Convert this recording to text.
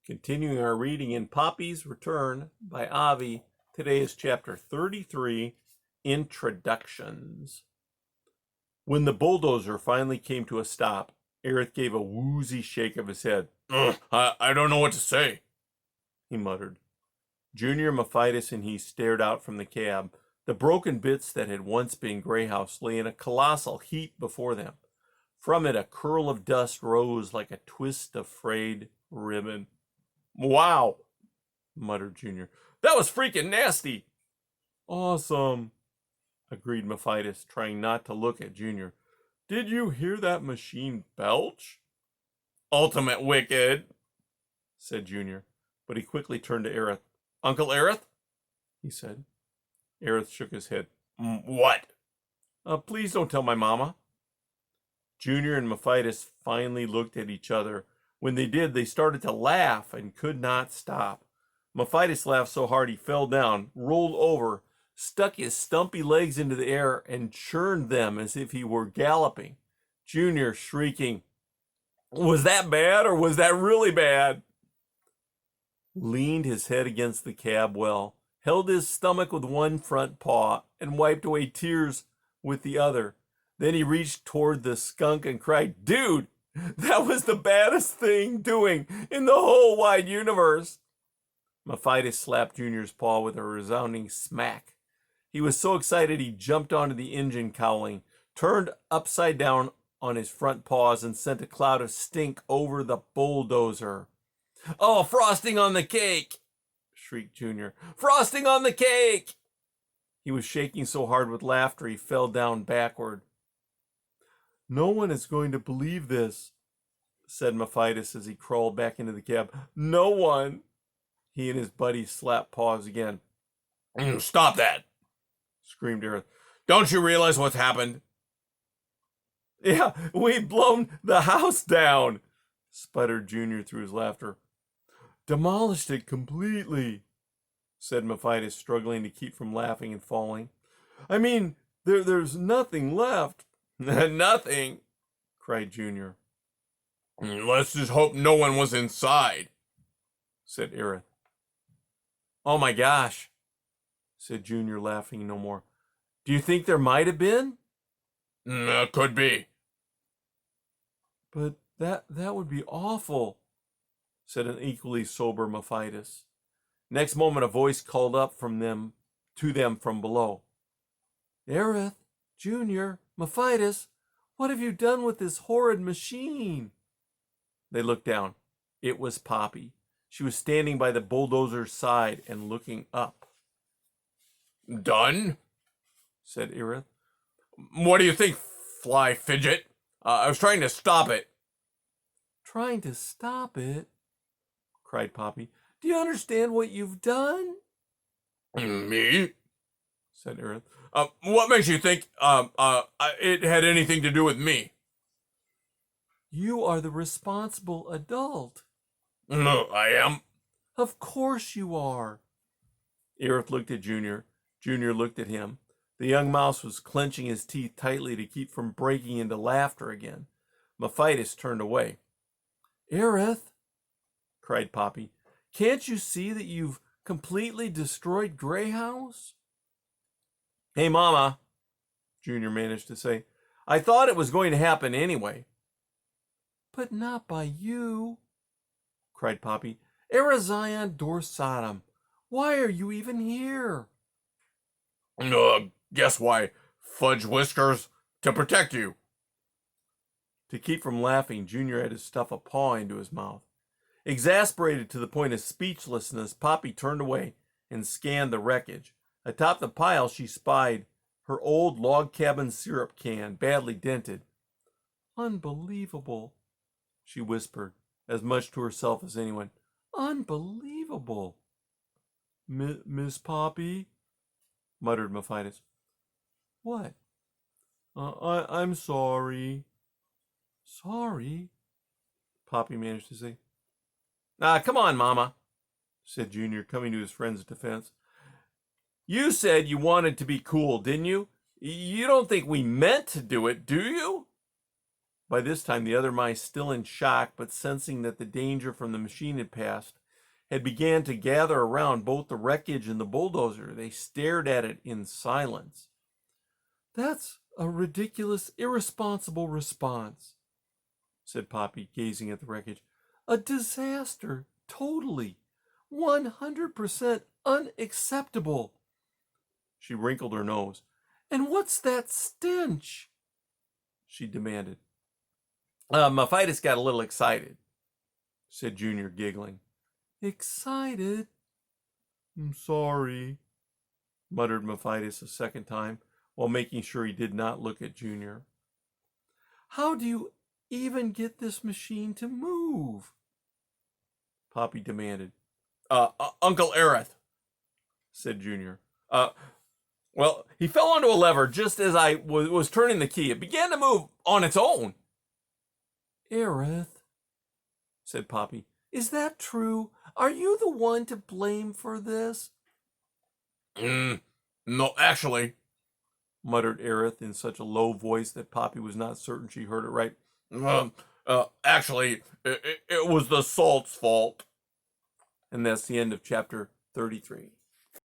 Continuing our reading in Poppy's Return by Avi, today is chapter 33, Introductions. When the bulldozer finally came to a stop, Aerith gave a woozy shake of his head. I don't know what to say, he muttered. Junior, Mephitis, and he stared out from the cab. The broken bits that had once been Grey House lay in a colossal heap before them. From it, a curl of dust rose like a twist of frayed ribbon. Wow, muttered Junior. That was freaking nasty. Awesome, agreed Mephitis, trying not to look at Junior. Did you hear that machine belch? Ultimate wicked, said Junior, but he quickly turned to Aerith. Uncle Aerith? He said. Aerith shook his head. What? Please don't tell my mama. Junior and Mephitis finally looked at each other. When they did, they started to laugh and could not stop. Mephitis laughed so hard he fell down, rolled over, stuck his stumpy legs into the air, and churned them as if he were galloping. Junior shrieking, Was that bad or was that really bad? Leaned his head against the cab well, held his stomach with one front paw, and wiped away tears with the other. Then he reached toward the skunk and cried, Dude! That was the baddest thing doing in the whole wide universe. Mephitis slapped Junior's paw with a resounding smack. He was so excited he jumped onto the engine cowling, turned upside down on his front paws, and sent a cloud of stink over the bulldozer. Oh, frosting on the cake! Shrieked Junior. Frosting on the cake! He was shaking so hard with laughter he fell down backward. No one is going to believe this, said Mephitis as he crawled back into the cab. No one. He and his buddy slapped paws again. Stop that, screamed Aerith. Don't you realize what's happened? Yeah, we've blown the house down, sputtered Junior through his laughter. Demolished it completely, said Mephitis, struggling to keep from laughing and falling. I mean, there's nothing left. Nothing, cried Junior. Let's just hope no one was inside, said Aerith. Oh my gosh, said Junior, laughing no more. Do you think there might have been? Could be. But that would be awful, said an equally sober Mephitis. Next moment a voice called up to them from below. Aerith, Junior, Mephitis, what have you done with this horrid machine? They looked down. It was Poppy. She was standing by the bulldozer's side and looking up. Done? Said Aerith. What do you think, Fly Fidget? I was trying to stop it. Trying to stop it? Cried Poppy. Do you understand what you've done? Me? Said Aerith. What makes you think it had anything to do with me? You are the responsible adult. No, I am. Of course you are. Aerith looked at Junior. Junior looked at him. The young mouse was clenching his teeth tightly to keep from breaking into laughter again. Mephitis turned away. Aerith, cried Poppy, can't you see that you've completely destroyed Grey House? Hey, Mama, Junior managed to say. I thought it was going to happen anyway. But not by you, cried Poppy. Erazion Dorsatum, why are you even here? Guess why, Fudge Whiskers, to protect you. To keep from laughing, Junior had to stuff a paw into his mouth. Exasperated to the point of speechlessness, Poppy turned away and scanned the wreckage. Atop the pile, she spied her old log cabin syrup can, badly dented. Unbelievable, she whispered, as much to herself as anyone. Unbelievable. Miss Poppy? Muttered Mephitis. What? I'm sorry. Sorry? Poppy managed to say. Come on, Mama, said Junior, coming to his friend's defense. You said you wanted to be cool, didn't you? You don't think we meant to do it, do you? By this time, the other mice, still in shock, but sensing that the danger from the machine had passed, had began to gather around both the wreckage and the bulldozer. They stared at it in silence. "That's a ridiculous, irresponsible response," said Poppy, gazing at the wreckage. "A disaster, totally, 100% unacceptable." She wrinkled her nose. "And what's that stench?" she demanded. Mephitis got a little excited, said Junior, giggling. "Excited? I'm sorry," muttered Mephitis a second time, while making sure he did not look at Junior. "How do you even get this machine to move?" Poppy demanded. Uncle Aerith," said Junior. Well, he fell onto a lever just as I was turning the key. It began to move on its own." "Aerith," said Poppy, "is that true? Are you the one to blame for this?" No, actually," muttered Aerith in such a low voice that Poppy was not certain she heard it right. Actually, it was the salt's fault." And that's the end of chapter 33.